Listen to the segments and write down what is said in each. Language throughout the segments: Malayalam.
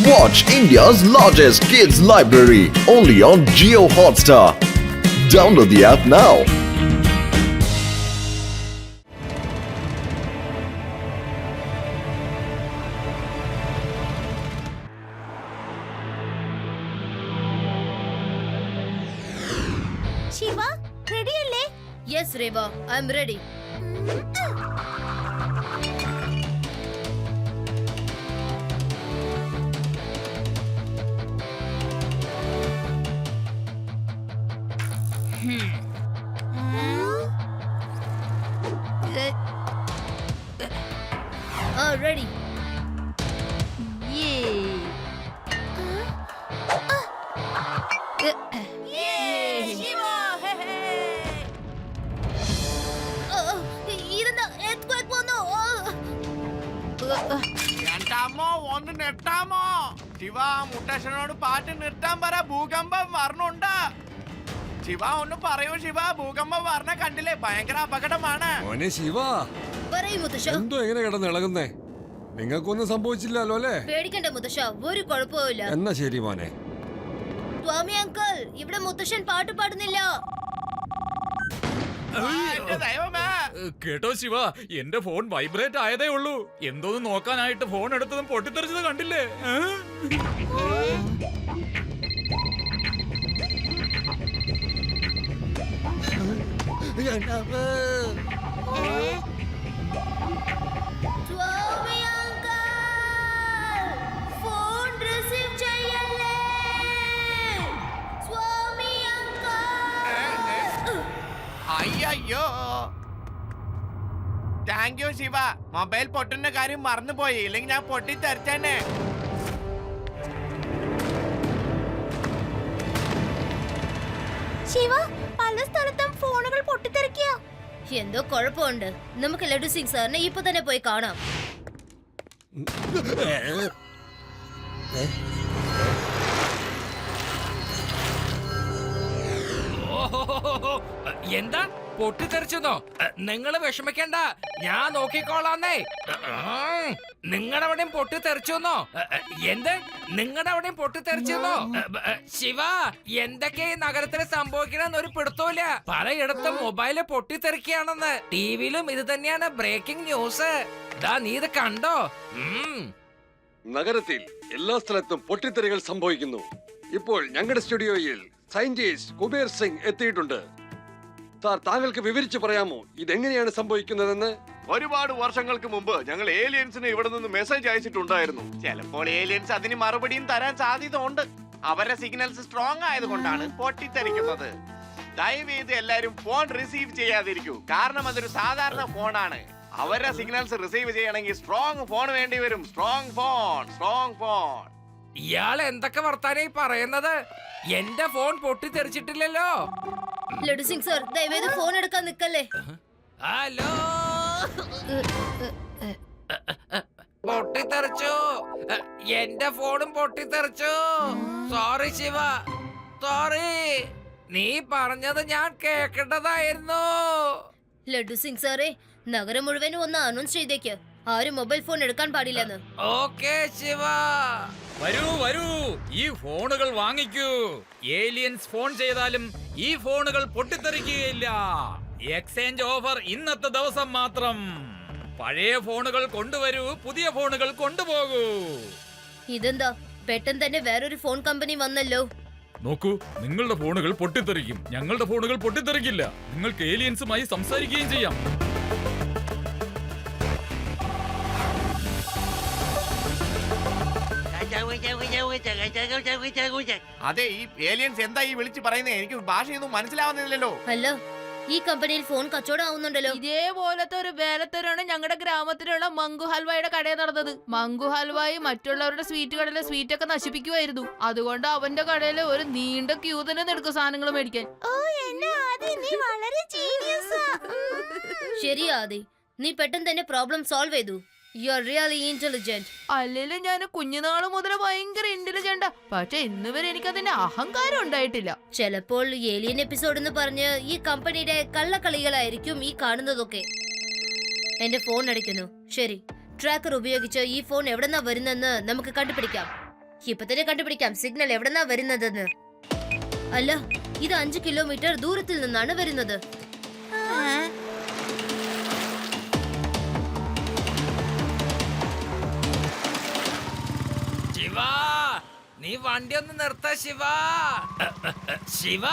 Watch India's largest kids library only on Jio Hotstar. Download the app now. Shiva, ready alle? Yes, Reva, I'm ready. Ready. Yay! ഇതെന്താ earthquake വന്നു? എന്റെ അമ്മോ ഒന്ന് നെട്ടാമോ? ശിവ മുത്തശ്ശനോട് പാട്ട് നിർത്താൻ പറ, ഭൂകമ്പം വരണുണ്ട്. ശിവ ഒന്ന് പറയൂ ശിവ, ഭൂകമ്പം വരണ കണ്ടില്ലേ, ഭയങ്കര അപകടമാണ്. മോനെ ശിവ, പറയൂ മുത്തശ്ശ. എന്തോ എങ്ങനെ കിടന്ന് ഇളകുന്നേ? നിങ്ങൾക്കൊന്നും സംഭവിച്ചില്ലല്ലോ അല്ലേ? പേടിക്കണ്ട മുത്തശ്ശ, ഒരു കുഴപ്പമില്ല. എന്നാ ശരി മോനെ. സ്വാമി അങ്കിൾ, ഇവിടെ മുത്തശ്ശൻ പാട്ട് പാടുന്നില്ല. എന്റെ ദൈവമേ. കേട്ടോ ശിവ, എന്റെ ഫോൺ വൈബ്രേറ്റ് ആയതേ ഉള്ളൂ. എന്തോന്ന് നോക്കാനായിട്ട് ഫോൺ എടുത്തതും പൊട്ടിത്തെറിച്ചത് കണ്ടില്ലേ? സ്വാമി അങ്കിൾ, ഫോൺ റിസീവ് ചെയ്യല്ലേ? സ്വാമി അങ്കിൾ. അയ്യോ, താങ്ക് യു ശിവ. മൊബൈൽ പൊട്ടുന്ന കാര്യം മറന്നുപോയി, ഇല്ലെങ്കിൽ ഞാൻ പൊട്ടിത്തെറിച്ചേനെ. ശിവ, പല സ്ഥലത്തും ഫോണുകൾ പൊട്ടിത്തെറിക്കുക. എന്തോ കുഴപ്പമുണ്ട്. നമുക്ക് ലഡു സിംഗ് സാറിനെ ഇപ്പൊ തന്നെ പോയി കാണാം. എന്താ പൊട്ടിത്തെറിച്ചെന്നോ? നിങ്ങള് വിഷമിക്കണ്ട, ഞാൻ നോക്കിക്കോളാന്നേ. നിങ്ങളുടെ അവിടെയും പൊട്ടിത്തെറിച്ചെന്നോ? എന്ത് നിങ്ങളുടെ അവിടെയും പൊട്ടിത്തെറിച്ചെന്നോ? ശിവ, എന്തൊക്കെ ഈ നഗരത്തിൽ സംഭവിക്കണമെന്ന് ഒരു പിടുത്തമില്ല. പലയിടത്തും മൊബൈല് പൊട്ടിത്തെറിക്കുകയാണെന്ന് ടിവിയിലും ഇത് തന്നെയാണ് ബ്രേക്കിംഗ് ന്യൂസ്. ദാ നീ ഇത് കണ്ടോ? നഗരത്തിൽ എല്ലാ സ്ഥലത്തും പൊട്ടിത്തെറികൾ സംഭവിക്കുന്നു. ഇപ്പോൾ ഞങ്ങളുടെ സ്റ്റുഡിയോയിൽ സയന്റിസ്റ്റ് കുബേർ സിംഗ് എത്തിയിട്ടുണ്ട്. സാർ, താങ്കൾക്ക് വിവരിച്ചു പറയാമോ ഇതെങ്ങനെയാണ് സംഭവിക്കുന്നതെന്ന്? ഒരുപാട് വർഷങ്ങൾക്ക് മുമ്പ് ഞങ്ങൾ ഏലിയൻസിന് ഇവിടെ നിന്ന് മെസ്സേജ് അയച്ചിട്ടുണ്ടായിരുന്നു. ചിലപ്പോൾ ഏലിയൻസ് അതിന് മറുപടിയും തരാൻ സാധ്യത ഉണ്ട്. അവരുടെ സിഗ്നൽസ് സ്ട്രോങ് ആയതുകൊണ്ടാണ് പൊട്ടിത്തെറിക്കുന്നത്. ദയവേത് എല്ലാരും ഫോൺ റിസീവ് ചെയ്യാതിരിക്കൂ, കാരണം അതൊരു സാധാരണ ഫോണാണ്. അവരുടെ സിഗ്നൽസ് റിസീവ് ചെയ്യണമെങ്കിൽ സ്ട്രോങ് ഫോൺ വേണ്ടി വരും. Strong phone. ഇയാൾ എന്തൊക്കെ വർത്താനായി പറയുന്നത്? എന്റെ ഫോൺ പൊട്ടിത്തെറിച്ചിട്ടില്ലല്ലോ. ലഡു സിംഗ് സാർ, ദയവേത് ഫോൺ എടുക്കാൻ നിക്കല്ലേ. ഹലോ, പൊട്ടിത്തെറിച്ചു. എന്റെ ഫോണും പൊട്ടിത്തെറിച്ചു. Sorry Shiva, sorry. നീ പറഞ്ഞത് ഞാൻ കേൾക്കേണ്ടതായിരുന്നു. ലഡു സിംഗ് സാറേ, നഗരം മുഴുവനും ഒന്ന് അനൗൺസ് ചെയ്തേക്ക്, ആരും മൊബൈൽ ഫോൺ എടുക്കാൻ പാടില്ലെന്ന്. ഓക്കേ ശിവ. വരൂ വരൂ, ഈ ഫോണുകൾ വാങ്ങിക്കൂ. ഏലിയൻസ് ഫോൺ ചെയ്താലും ഈ ഫോണുകൾ പൊട്ടിത്തെറിക്കുകയില്ല. എക്സ്ചേഞ്ച് ഓഫർ ഇന്നത്തെ ദിവസം മാത്രം. പഴയ ഫോണുകൾ കൊണ്ടുവരൂ, പുതിയ ഫോണുകൾ കൊണ്ടുപോകൂ. ഇതെന്താ പെട്ടെന്ന് തന്നെ വേറൊരു ഫോൺ കമ്പനി വന്നല്ലോ. നോക്കൂ, നിങ്ങളുടെ ഫോണുകൾ പൊട്ടിത്തെറിക്കും, ഞങ്ങളുടെ ഫോണുകൾ പൊട്ടിത്തെറിക്കില്ല. നിങ്ങൾക്ക് ഏലിയൻസുമായി സംസാരിക്കുകയും ചെയ്യാം. അതെ, ഈ ഏലിയൻസ് എന്താ ഈ വിളിച്ച് പറയുന്നത്? എനിക്ക് ഭാഷയൊന്നും മനസ്സിലാവുന്നില്ലല്ലോ. അല്ല, ഈ കമ്പനിയിൽ ഫോൺ കച്ചവടം ആവുന്നുണ്ടല്ലോ. ഇതേപോലത്തെ ഒരു വേലത്തരാണ് ഞങ്ങളുടെ ഗ്രാമത്തിലുള്ള മങ്കു ഹൽവായുടെ കടയിൽ നടന്നത്. മങ്കു ഹൽവായി മറ്റുള്ളവരുടെ സ്വീറ്റ് കടയിലെ സ്വീറ്റ് ഒക്കെ നശിപ്പിക്കുമായിരുന്നു. അതുകൊണ്ട് അവന്റെ കടയിൽ ഒരു നീണ്ട ക്യൂ തന്നെ എടുക്കും സാധനങ്ങൾ മേടിക്കാൻ. ഓ, എന്നെ ആദി, നീ വളരെ ജീനിയസാ. ശരി ആദി, നീ പെട്ടെന്ന് തന്നെ പ്രോബ്ലം സോൾവ് ചെയ്തു. You are really intelligent. അല്ലെങ്കിലും ഞാൻ കുഞ്ഞുനാള് മുതൽ ഭയങ്കര ഇന്റലിജന്റാ. പക്ഷെ ഇന്ന് വരെ എനിക്ക് അതിന്റെ അഹങ്കാരം ഉണ്ടായിട്ടില്ല. ചിലപ്പോൾ ഏലിയൻ എപ്പിസോഡ് എന്ന് പറഞ്ഞ് ഈ കമ്പനിയുടെ കള്ളക്കളികളായിരിക്കും ഈ കാണുന്നതൊക്കെ. എന്റെ ഫോൺ അടിക്കുന്നു. ശരി, ട്രാക്കർ ഉപയോഗിച്ച് ഈ ഫോൺ എവിടെന്നാ വരുന്നെന്ന് നമുക്ക് കണ്ടുപിടിക്കാം. ഇപ്പൊ തന്നെ കണ്ടുപിടിക്കാം സിഗ്നൽ എവിടെന്നാ വരുന്നതെന്ന്. അല്ല, ഇത് 5 കിലോമീറ്റർ ദൂരത്തിൽ നിന്നാണ് വരുന്നത്. ശിവ, നീ വണ്ടി ഒന്ന് നിർത്ത ശിവ. ശിവ,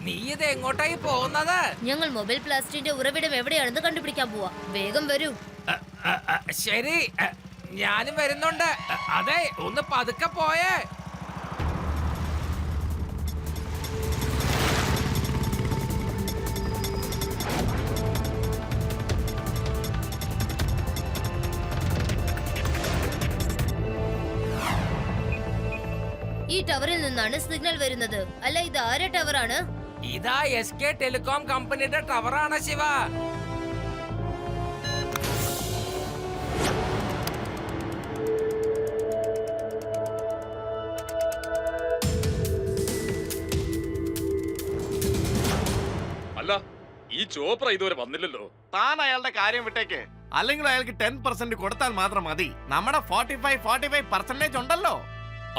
നീ ഇത് എങ്ങോട്ടായി പോകുന്നത്? ഞങ്ങൾ മൊബൈൽ പ്ലാസ്റ്റിന്റെ ഉറവിടം എവിടെയാണെന്ന് കണ്ടുപിടിക്കാൻ പോവാ. വേഗം വരൂ. ശരി, ഞാനും വരുന്നുണ്ട്. അതെ, ഒന്ന് പതുക്കെ പോയേ. ഈ ടവറിൽ നിന്നാണ് സിഗ്നൽ വരുന്നത്. അല്ല, ഇത് ആരെ ടവറാണ്? ഇതാ SK ടെലികോം കമ്പനിയുടെ ടവറാണ് ശിവ. അല്ല, ഈ ചോപ്ര ഇതുവരെ വന്നില്ലല്ലോ. താൻ അയാളുടെ കാര്യം വിട്ടേക്ക്. അല്ലെങ്കിൽ അയാൾക്ക് 10% കൊടുത്താൽ മാത്രം മതി. നമ്മുടെ 45% ഉണ്ടല്ലോ.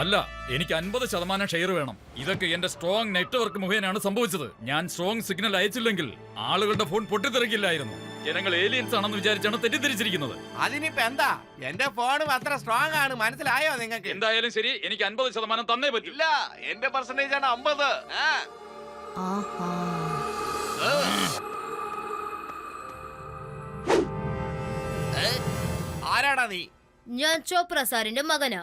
അല്ല, എനിക്ക് 50% ഷെയർ വേണം. ഇതൊക്കെ എന്റെ സ്ട്രോങ് നെറ്റ്വർക്ക് മുഖേനയാണ് സംഭവിച്ചത്. ഞാൻ സ്ട്രോങ് സിഗ്നൽ അയച്ചില്ലെങ്കിൽ ആളുകളുടെ ഫോൺ പൊട്ടിത്തെറിക്കില്ലായിരുന്നു. ജനങ്ങൾ ഏലിയൻസ് ആണെന്ന് വിചാരിച്ചാണ് തെറ്റിദ്ധരിച്ചിരിക്കുന്നത്. അതിനിപ്പോ എന്താ, എന്റെ ഫോണും അത്ര സ്ട്രോങ് ആണ്, മനസ്സിലായോ നിങ്ങൾക്ക്? എന്തായാലും ശരി, എനിക്ക് 50% തന്നേ പറ്റൂ. ഇല്ല, എന്റെ പെർസെന്റേജ് ആണ് 50. ആരാടാ നീ? ഞാൻ ചോപ്ര സാറിന്റെ മകനാ.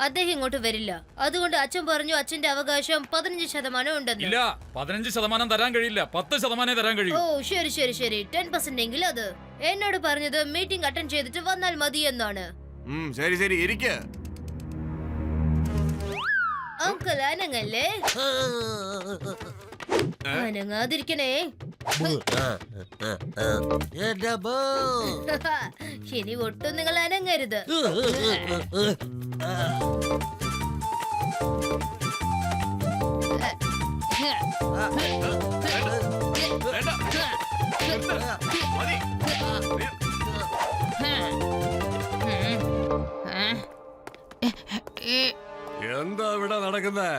അദ്ദേഹം ഇങ്ങോട്ട് വരില്ല. അതുകൊണ്ട് അച്ഛൻ പറഞ്ഞു അച്ഛന്റെ അവകാശം 15% ഉണ്ടെന്ന്. ഇല്ല, 15% തരാൻ കഴിയില്ല. 10% തരാൻ കഴിയും. ഓ ശരി ശരി ശരി, 10% എങ്കിൽ അത്. എന്നോട് പറഞ്ഞത് മീറ്റിംഗ് അറ്റൻഡ് ചെയ്തിട്ട് വന്നാൽ മതി എന്നാണ്. ശരി ശരി, ഇരിക്ക്. അങ്കിൾ അനങ്ങല്ലേ? അനങ്ങാതിരിക്കണേ. ഇനി ഒട്ടും നിങ്ങൾ അനങ്ങരുത്. മതി. എന്താ ഇവിടെ നടക്കുന്നേ?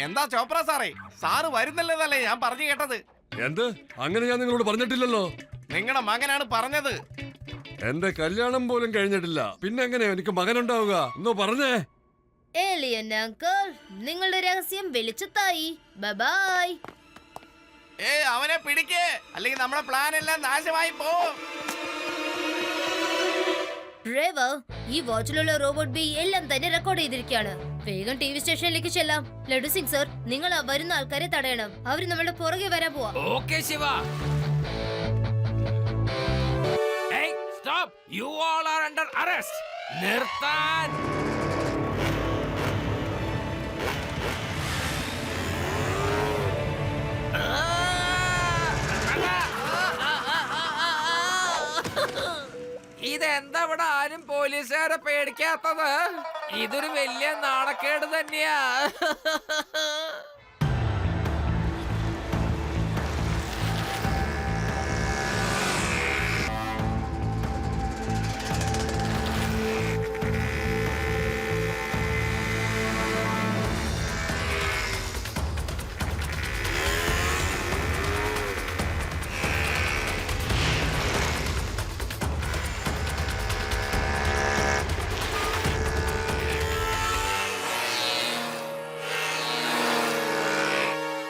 എന്താ ചോപ്ര സാറേ, സാറ് വരുന്നില്ലെന്നല്ലേ ഞാൻ പറഞ്ഞു കേട്ടത്? എന്ത്? അങ്ങനെ ഞാൻ നിങ്ങളോട് പറഞ്ഞിട്ടില്ലല്ലോ. നിങ്ങളുടെ മകനാണ് പറഞ്ഞത്. എന്റെ കല്യാണം പോലും കഴിഞ്ഞിട്ടില്ല, പിന്നെ എങ്ങനെ എനിക്ക് മകനുണ്ടാവുക? എന്നോ പറഞ്ഞേ. ഏലിയൻ അങ്കിൾ, നിങ്ങളുടെ രഹസ്യം വെളിച്ചത്തായി. ബൈ. അവനെ പിടിക്കേ, അല്ലെങ്കിൽ നമ്മുടെ പ്ലാൻ എല്ലാം നാശമായി പോവും. ഡ്രൈവർ, ഈ വാച്ചിലുള്ള റോബോട്ട് ബി എല്ലാം തന്നെ റെക്കോർഡ് ചെയ്തിരിക്കുകയാണ്. വേഗം TV സ്റ്റേഷനിലേക്ക് ചെല്ലാം. ലഡു സിംഗ് സർ, നിങ്ങൾ ആ വരുന്ന ആൾക്കാരെ തടയണം. അവര് നമ്മളുടെ പുറകെ വരാൻ പോവാ. Okay Shiva. Hey, stop! You all are under arrest. നിർത്താൻ. ഇതെന്താ ഇവിടെ ആരും പോലീസുകാരെ പേടിക്കാത്തത്? ഇതൊരു വലിയ നാണക്കേട് തന്നെയാ.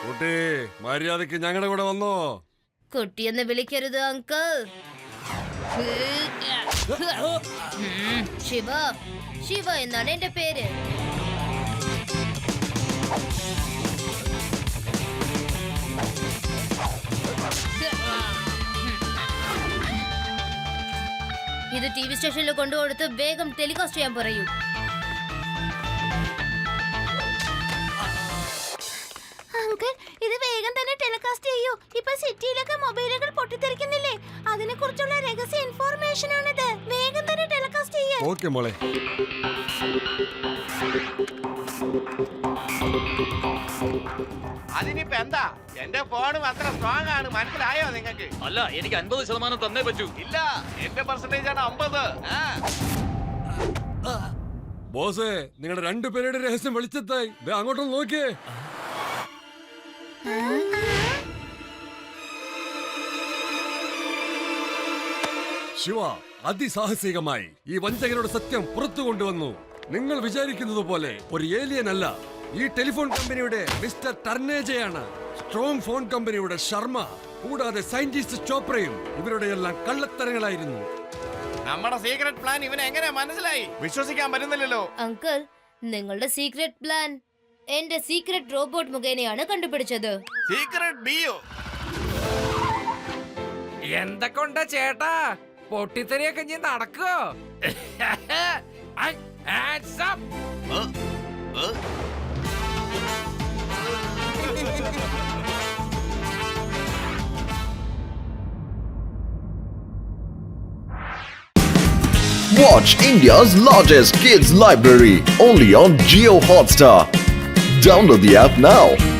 കുട്ടി, മര്യാദക്ക് ഞങ്ങളുടെ കൂടെ വന്നോ. കുട്ടിയെന്ന് വിളിക്കരുത് അങ്കിൾ. ശിവ, ശിവ എന്നാണ് എന്റെ പേര്. ഇത് TV സ്റ്റേഷനിൽ കൊണ്ടുകൊടുത്ത് വേഗം ടെലികാസ്റ്റ് ചെയ്യാൻ പറയൂ. അങ്കിൾ, ഇത് വേഗം തന്നെ ടെലികാസ്റ്റ് ചെയ്യൂ. ഇപ്പൊ സിറ്റിയിലൊക്കെ മൊബൈലുകൾ പൊട്ടിത്തെറിക്കുന്നില്ലേ? അതിനെ കുറിച്ചുള്ള രഹസ്യ ഇൻഫോർമേഷൻ ആണിത്. വേഗം തന്നെ ടെലികാസ്റ്റ് ചെയ്യൂ. ഓക്കെ മോളെ. അതിനിപ്പോ എന്താ, എന്റെ ഫോണും അത്ര സ്ട്രോങ് ആണ്, മനസ്സിലായോ നിങ്ങൾക്ക്? അല്ല, എനിക്ക് 50% തന്നേ പറ്റൂ. ഇല്ല, എന്റെ പെർസെന്റേജ് ആണ് 50. ബോസേ, നിങ്ങളുടെ രണ്ടുപേരുടെ രഹസ്യം വെളിച്ചത്തായി. ദേ അങ്ങോട്ടൊന്ന് നോക്കിയേ. ശിവ അതിസാഹസികമായി ഈ വഞ്ചകരുടെ സത്യം പുറത്തു കൊണ്ടുവന്നു. നിങ്ങൾ വിചാരിക്കുന്നത് പോലെ ഒരു ഏലിയൻ അല്ല. ഈ ടെലിഫോൺ കമ്പനിയുടെ മിസ്റ്റർ ടർനേജയാണ്. സ്ട്രോങ് ഫോൺ കമ്പനിയുടെ ശർമ്മ, കൂടാതെ സയന്റിസ്റ്റ് ചോപ്രയും ഇവരുടെ എല്ലാം കള്ളത്തരങ്ങളായിരുന്നു. നമ്മുടെ സീക്രട്ട് പ്ലാൻ ഇവനെ എങ്ങനെ മനസ്സിലായി? വിശ്വസിക്കാൻ പറ്റുന്നില്ലല്ലോ. അങ്കിൾ, നിങ്ങളുടെ സീക്രട്ട് പ്ലാൻ എന്റെ സീക്രട്ട് റോബോട്ട് മുഖേനയാണ് കണ്ടുപിടിച്ചത്. സീക്രട്ട് ബിയോ എന്തൊക്കെ ഉണ്ട് ചേട്ടാ? പൊട്ടിത്തെറിയൊക്കെ ഇനി നടക്കോ? Hands up! Watch India's largest kids library only on Jio Hotstar. Download the app now.